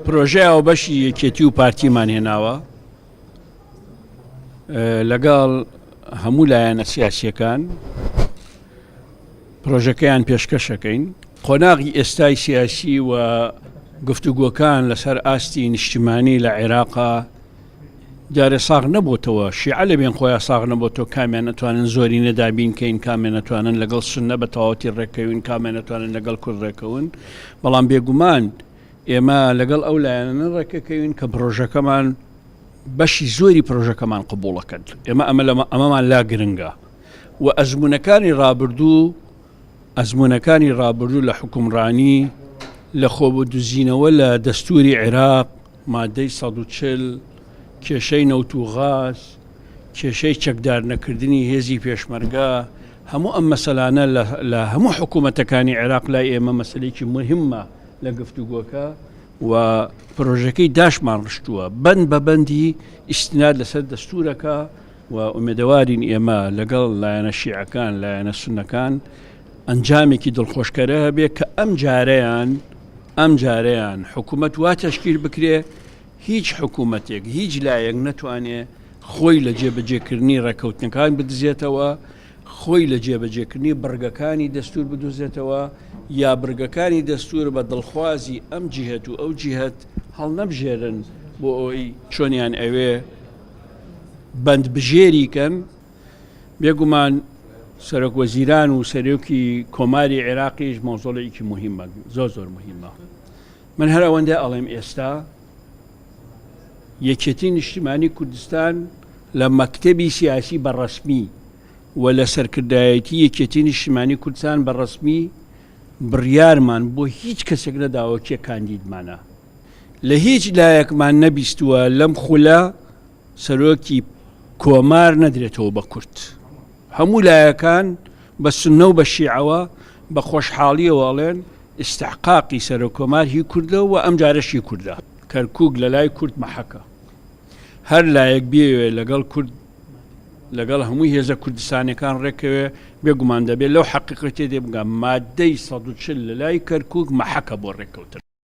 پرۆژه ئەو بەشی یەکێتی و پارتیمان هێناوە لەگەڵ هەموو لایەنە سیاسیەکان پرۆژەکەیان پێشکەشەکەین. قۆناغی ئێستای سیاسی و گفتوگۆکان لەسەر ئاستی نیشتیمانی لە عێراقا جارێ ساغ نەبووتەوە، شیعە لە بێن خۆیان ساغ نەبووتەوە، کامیان نەتوانن زۆری نەدابینکەین، کامیان نەتوانن لەگەڵ سوننە بە تەواوەتی ڕێکەوین، کامیان نەتوانن لەگەڵ کورد ڕێکەون. بەڵام بێگومان ئێمە لەگەڵ ئەو لایەنە ڕێکەکەوین کە پرۆژەکەمان بەشی زۆری پرۆژەکەمان قبوڵەکەن. ئێمە ئەمەمان لا گرنگە و ئەزمونەکانی ڕابردوو لە حکومڕانی لە خۆبدوزینەوە لە دەستوری عێراق مادەی 140 کێشەی نەوت و غاز، کێشەی چەکدار نەکردنی هێزی پێشمەرگە، هەموو ئەم مەسەلانە لە هەموو حکوومەتەکانی عێراق لای ئێمە مەسلەیەکی مهمە لە گفتوگۆکە و پرۆژەکەی داشمان ڕشتووە بەند بە بەندی ئیستناد لەسەر دەستورەکە و ئومێدەوارین ئێمە لەگەڵ لایەنە شیعەکان لایەنە سوننەکان ئەنجامێکی دڵخۆشکەرە هەبێ کە ئەم جارەیان حکوومەت وا تەشکیل بکرێ هیچ حکوومەتێک هیچ لایەک نەتوانێ خۆی لە جێبەجێکردنی ڕێکەوتنەکان بدزێتەوە، خۆی لە جێبەجێکردنی بڕگەکانی دەستور بدوزێتەوە یا بڕگەکانی دەستور بە دڵخوازی ئەم جیهەت و ئەو جیهەت هەڵ نەبژێرن بۆ ئەوەی چۆنیان ئەوێ بەند بژێریکەن. بێگومان سەرۆک وەزیران و سەرۆکی کۆماری عێراقیش مۆزۆڵێکی مهمە، زۆر مهمە. من هەر ئەوەندە ئەڵێم ئێستا یەکێتی نیشتیمانی کوردستان لە مەکتەبی سیاسی بەڕەسمی و لە سەرکردایەتی یەکێتی نیشتیمانی کوردستان بەڕەسمی بڕیارمان بۆ هیچ کەسێک نەداوە کێ کاندیدمانە، لە هیچ لایەکمان نەبیستووە لەم خولە سەرۆکی کۆمار نەدرێتەوە بە کورد. هەموو لایەکان بە سوننە و بە شیعەوە بە خۆشحاڵیەوە ئەڵێن ئیستحقاقی سەرۆک کۆمار هی کوردە و ئەم جارەشی کوردە. کەرکووک لە لای کورد مەحەکە، هەر لایەک بێوێ لەگەڵ کورد لەگەڵ هەمووی هێزە کوردستانەکان ڕێکەوێ بێگومان دەبێت لەو حەقیقەتێ دێ بگەم مادەی 140 لە لای کەرکووک مەحەکە بۆ ڕێکەوتن.